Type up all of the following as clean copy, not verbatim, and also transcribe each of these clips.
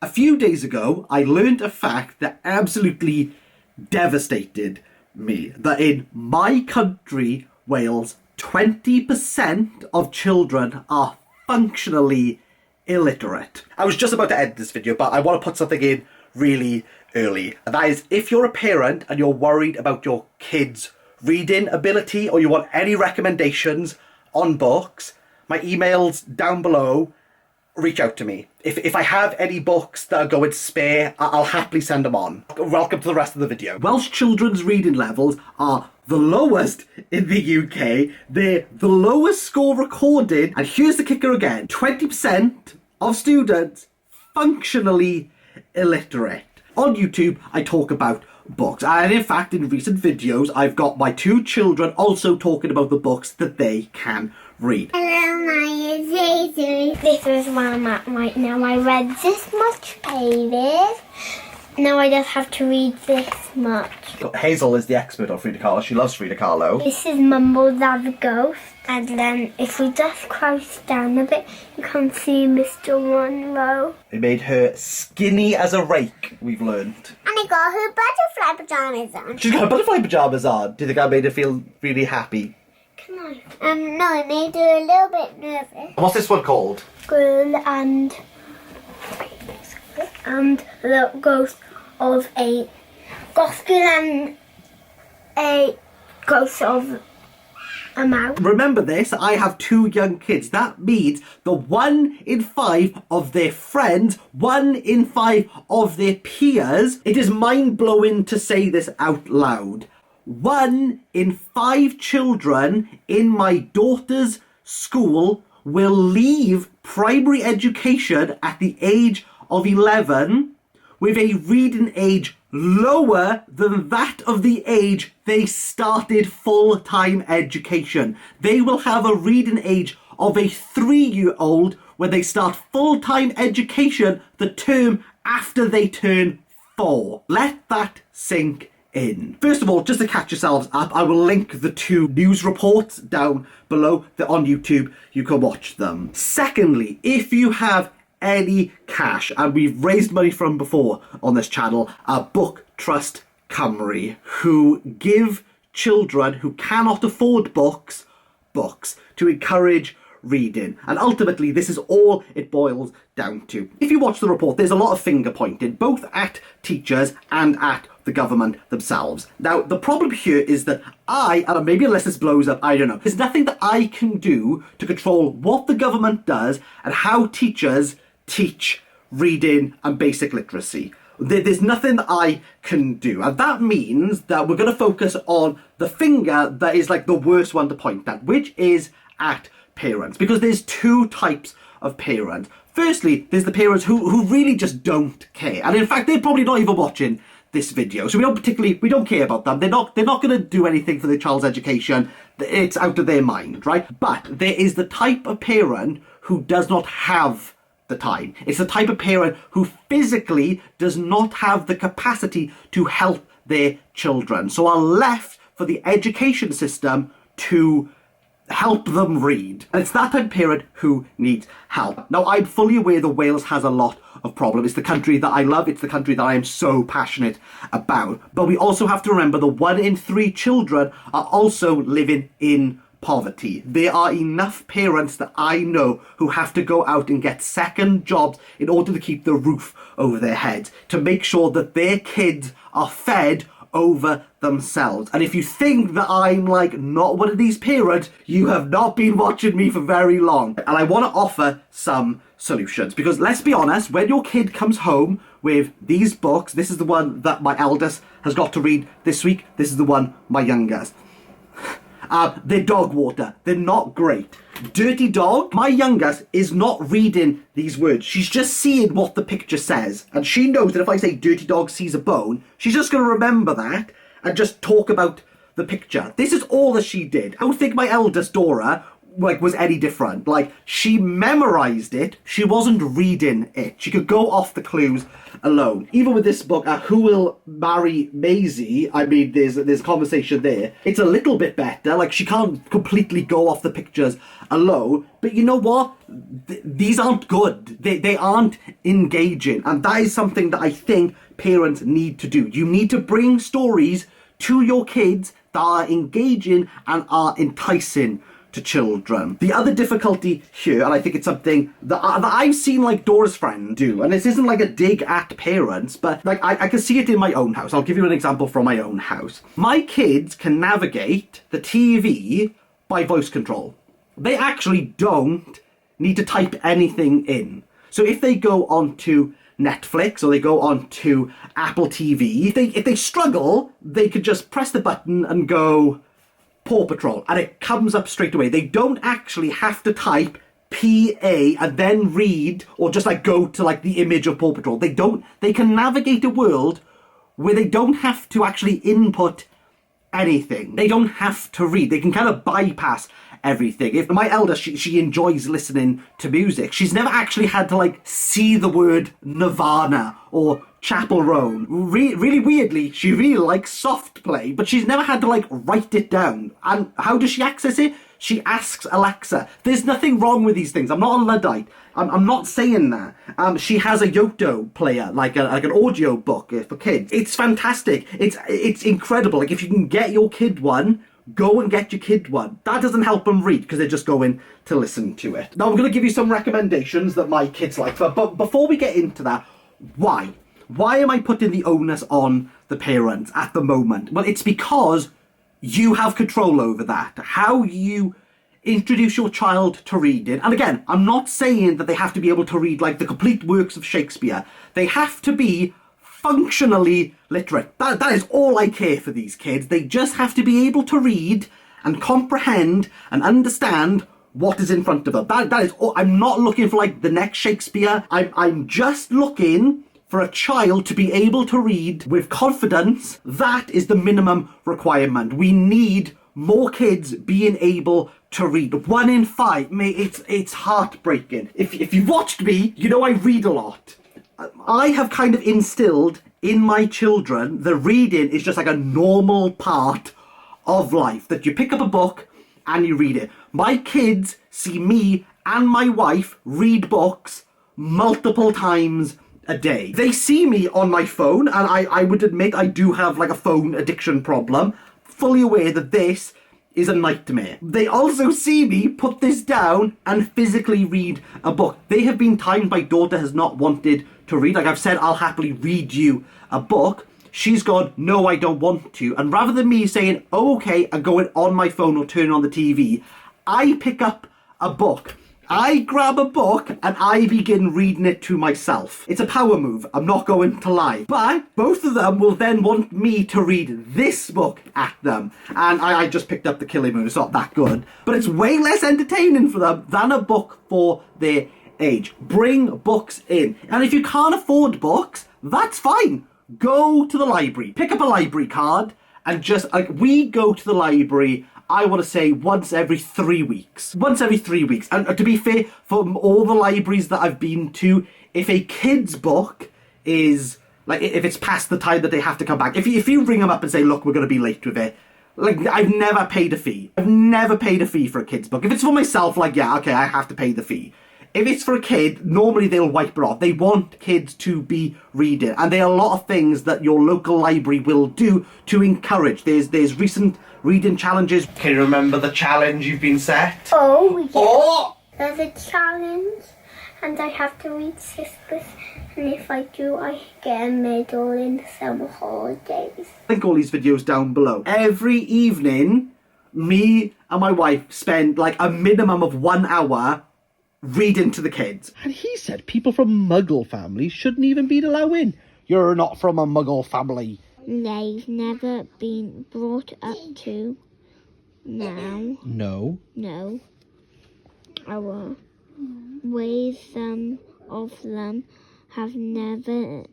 A few days ago, I learned a fact that absolutely devastated me. That in my country, Wales, 20% of children are functionally illiterate. I was just about to end this video, but I want to put something in really early. And that is, if you're a parent and you're worried about your kids' reading ability or you want any recommendations on books, my email's down below. Reach out to me. If I have any books that are going spare, I'll happily send them on. Welcome to the rest of the video. Welsh children's reading levels are the lowest in the UK. They're the lowest score recorded. And here's the kicker again. 20% of students functionally illiterate. On YouTube, I talk about books. And in fact, in recent videos, I've got my two children also talking about the books that they can read. Hello, my Zazu. This is where I'm at right now. I read this much pages. Now I just have to read this much. Hazel is the expert on Frida Kahlo. She loves Frida Kahlo. This is Mumbles as a ghost. And then if we just crouch down a bit, you can see Mr. Monroe. They made her skinny as a rake, we've learned. And I got her butterfly pajamas on. She's got her butterfly pajamas on. Do you think I made her feel really happy? Can I? No, it made her a little bit nervous. What's this one called? Girl and the ghost of a gospel and a ghost of a mouse. Remember this, I have two young kids. That means the 1 in 5 of their friends, 1 in 5 of their peers. It is mind-blowing to say this out loud. 1 in 5 children in my daughter's school will leave primary education at the age of 11 with a reading age lower than that of the age they started full-time education. They will have a reading age of a 3-year-old when they start full-time education the term after they turn 4. Let that sink in. First of all, just to catch yourselves up, I will link the 2 news reports down below. They're on YouTube. You can watch them. Secondly, if you have any cash, and we've raised money from before on this channel, Booktrust Cymru, who give children who cannot afford books to encourage reading. And ultimately, this is all it boils down to. If you watch the report, there's a lot of finger pointing, both at teachers and at the government themselves. Now, the problem here is that and maybe unless this blows up, I don't know, there's nothing that I can do to control what the government does and how teachers teach reading and basic literacy. There's nothing that I can do. And that means that we're going to focus on the finger that is like the worst one to point at, which is at parents. Because there's 2 types of parents. Firstly, there's the parents who really just don't care. And in fact, they're probably not even watching this video. So we don't care about them. They're not going to do anything for their child's education. It's out of their mind, right? But there is the type of parent who does not have the time. It's the type of parent who physically does not have the capacity to help their children. So are left for the education system to help them read. And it's that type of parent who needs help. Now, I'm fully aware that Wales has a lot of problems. It's the country that I love. It's the country that I am so passionate about. But we also have to remember that 1 in 3 children are also living in poverty. There are enough parents that I know who have to go out and get second jobs in order to keep the roof over their heads, to make sure that their kids are fed over themselves. And if you think that I'm like not one of these parents, you have not been watching me for very long. And I want to offer some solutions, because let's be honest, when your kid comes home with these books, this is the one that my eldest has got to read this week, this is the one my youngest. They're dog water. They're not great. Dirty dog. My youngest is not reading these words. She's just seeing what the picture says. And she knows that if I say dirty dog sees a bone, she's just going to remember that and just talk about the picture. This is all that she did. I would think my eldest, Dora, like was any different. Like, she memorized it, she wasn't reading it. She could go off the clues alone. Even with this book, Who Will Marry Maisie, I mean, there's a conversation there. It's a little bit better. Like, she can't completely go off the pictures alone. But you know what? These aren't good. They aren't engaging. And that is something that I think parents need to do. You need to bring stories to your kids that are engaging and are enticing to children. The other difficulty here, and I think it's something that I've seen like Dora's friend do, and this isn't like a dig at parents, but like I can see it in my own house. I'll give you an example from my own house. My kids can navigate the TV by voice control. They actually don't need to type anything in. So if they go onto Netflix or they go onto Apple TV, if they struggle, they could just press the button and go Paw Patrol, and it comes up straight away. They don't actually have to type PA and then read or just like go to like the image of Paw Patrol. They can navigate a world where they don't have to actually input anything. They don't have to read. They can kind of bypass everything. If my eldest, she enjoys listening to music. She's never actually had to like see the word Nirvana or Chapel Roan. Really weirdly, she really likes soft play, but she's never had to like write it down. And how does she access it? She asks Alexa. There's nothing wrong with these things. I'm not a Luddite. I'm not saying that. She has a Yoto player, like an audio book for kids. It's fantastic. It's incredible. Like, if you can get your kid one, go and get your kid one. That doesn't help them read because they're just going to listen to it. Now I'm going to give you some recommendations that my kids like. But before we get into that, why? Why am I putting the onus on the parents at the moment? Well, it's because you have control over that. How you introduce your child to reading. And again, I'm not saying that they have to be able to read like the complete works of Shakespeare. They have to be functionally literate. That is all I care for these kids. They just have to be able to read and comprehend and understand what is in front of them. That is all. I'm not looking for like the next Shakespeare. I'm just looking for a child to be able to read with confidence. That is the minimum requirement. We need more kids being able to read. 1 in 5, mate, it's heartbreaking. If you've watched me, you know I read a lot. I have kind of instilled in my children that reading is just like a normal part of life, that you pick up a book and you read it. My kids see me and my wife read books multiple times a day. They see me on my phone, and I would admit I do have like a phone addiction problem, fully aware that this is a nightmare. They also see me put this down and physically read a book. There have been times my daughter has not wanted to read. Like I've said, I'll happily read you a book. She's gone, no, I don't want to. And rather than me saying, oh, okay, and going on my phone or turning on the TV, I pick up a book. I grab a book and I begin reading it to myself. It's a power move, I'm not going to lie. But both of them will then want me to read this book at them. And I just picked up The Killing Moon, it's not that good. But it's way less entertaining for them than a book for their age. Bring books in. And if you can't afford books, that's fine. Go to the library, pick up a library card, and just, like, we go to the library, I want to say once every 3 weeks. Once every 3 weeks. And to be fair, for all the libraries that I've been to, if a kid's book is, like, if it's past the time that they have to come back, if you ring them up and say, look, we're going to be late with it, like, I've never paid a fee. I've never paid a fee for a kid's book. If it's for myself, like, yeah, okay, I have to pay the fee. If it's for a kid, normally they'll wipe it off. They want kids to be reading. And there are a lot of things that your local library will do to encourage. There's recent reading challenges. Can you remember the challenge you've been set? Oh, yeah. Oh! There's a challenge, and I have to read 6 books, and if I do, I get a medal in the summer holidays. Link all these videos down below. Every evening, me and my wife spend like a minimum of 1 hour reading to the kids. And he said people from Muggle families shouldn't even be allowed in. You're not from a Muggle family. They've never been brought up to now. No. No. Our ways, some of them have never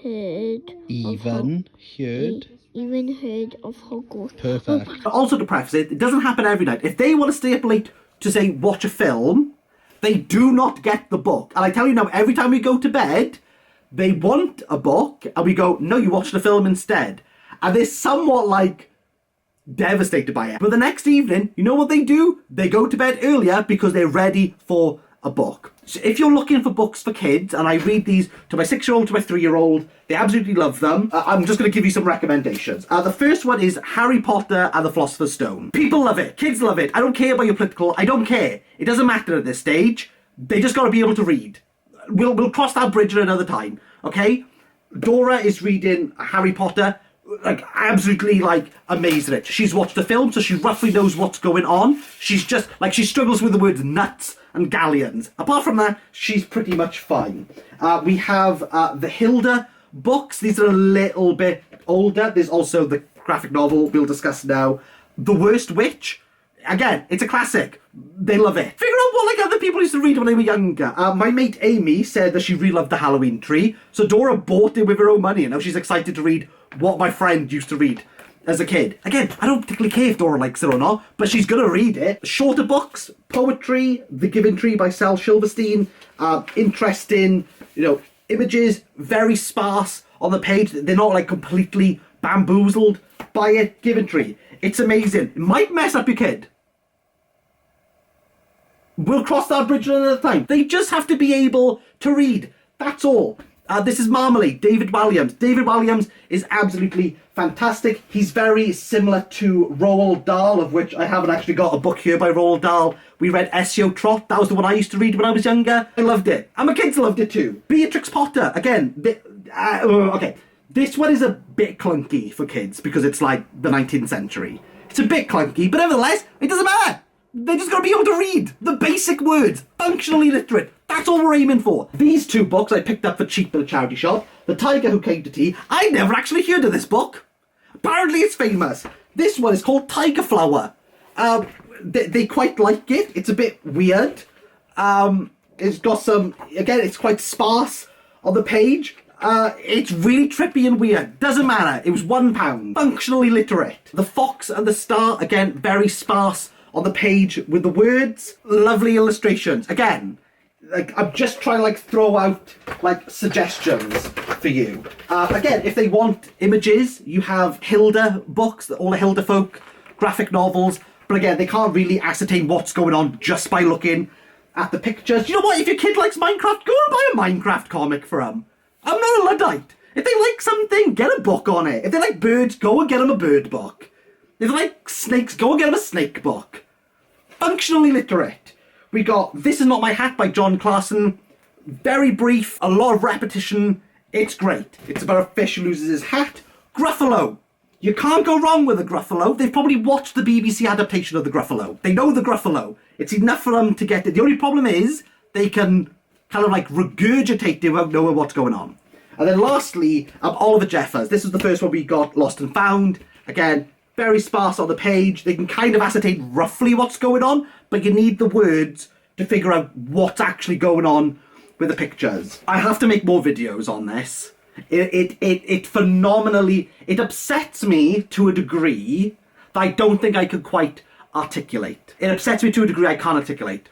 heard. even heard of Hogwarts. Perfect. Also, to preface it, it doesn't happen every night. If they want to stay up late to, say, watch a film, they do not get the book. And I tell you now, every time we go to bed, they want a book, and we go, no, you watch the film instead. And they're somewhat, like, devastated by it. But the next evening, you know what they do? They go to bed earlier because they're ready for a book. So if you're looking for books for kids, and I read these to my 6-year-old, to my 3-year-old, they absolutely love them. I'm just going to give you some recommendations. The first one is Harry Potter and the Philosopher's Stone. People love it. Kids love it. I don't care about your political. I don't care. It doesn't matter at this stage. They just got to be able to read. We'll cross that bridge at another time, okay? Dora is reading Harry Potter, like, absolutely, like, amazed at it. She's watched the film, so she roughly knows what's going on. She's just, like, she struggles with the words nuts and galleons. Apart from that, she's pretty much fine. We have the Hilda books. These are a little bit older. There's also the graphic novel we'll discuss now. The Worst Witch. Again, it's a classic. They love it. Figure out what, like, other people used to read when they were younger. My mate Amy said that she really loved The Halloween Tree, so Dora bought it with her own money, and now she's excited to read what my friend used to read as a kid. Again, I don't particularly care if Dora likes it or not, but she's gonna read it. Shorter books, poetry, The Giving Tree by Sal Silverstein. Interesting, images, very sparse on the page. They're not, like, completely bamboozled by it. Giving Tree. It's amazing. It might mess up your kid. We'll cross that bridge another time. They just have to be able to read. That's all. This is Marmalade, David Walliams. David Walliams is absolutely fantastic. He's very similar to Roald Dahl, of which I haven't actually got a book here by Roald Dahl. We read SEO Trot. That was the one I used to read when I was younger. I loved it. And my kids loved it too. Beatrix Potter. Again, okay. This one is a bit clunky for kids because it's like the 19th century. It's a bit clunky, but nevertheless, it doesn't matter. They just got to be able to read the basic words, functionally literate. That's all we're aiming for. These two books I picked up for cheap at a charity shop. The Tiger Who Came to Tea. I never actually heard of this book. Apparently it's famous. This one is called Tiger Flower. They quite like it. It's a bit weird. It's got some, again, it's quite sparse on the page. It's really trippy and weird. Doesn't matter. It was £1. Functionally literate. The Fox and the Star, again, very sparse on the page with the words. Lovely illustrations. Again, like, I'm just trying to, like, throw out, like, suggestions for you. Again, if they want images, you have Hilda books, all the Hilda folk graphic novels. But again, they can't really ascertain what's going on just by looking at the pictures. You know what? If your kid likes Minecraft, go and buy a Minecraft comic for them. I'm not a Luddite. If they like something, get a book on it. If they like birds, go and get them a bird book. If they like snakes, go and get them a snake book. Functionally literate. We got This Is Not My Hat by John Clarkson. Very brief, a lot of repetition. It's great. It's about a fish who loses his hat. Gruffalo. You can't go wrong with a Gruffalo. They've probably watched the BBC adaptation of the Gruffalo. They know the Gruffalo. It's enough for them to get it. The only problem is they can kind of like regurgitate it without knowing what's going on. And then lastly, Oliver Jeffers. This was the first one we got, Lost and Found. Again, very sparse on the page. They can kind of ascertain roughly what's going on, but you need the words to figure out what's actually going on with the pictures. I have to make more videos on this. It phenomenally, it upsets me to a degree that I don't think I could quite articulate. It upsets me to a degree I can't articulate.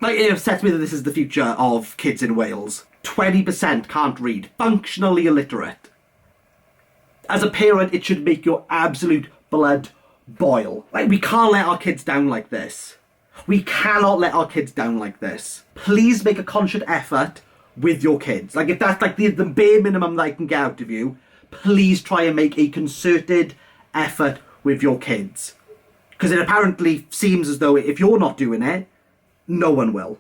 Like, it upsets me that this is the future of kids in Wales. 20% can't read. Functionally illiterate. As a parent, it should make your absolute blood boil. Like, we can't let our kids down like this. We cannot let our kids down like this. Please make a conscious effort with your kids. Like, if that's like the bare minimum that I can get out of you, please try and make a concerted effort with your kids. Because it apparently seems as though if you're not doing it, no one will.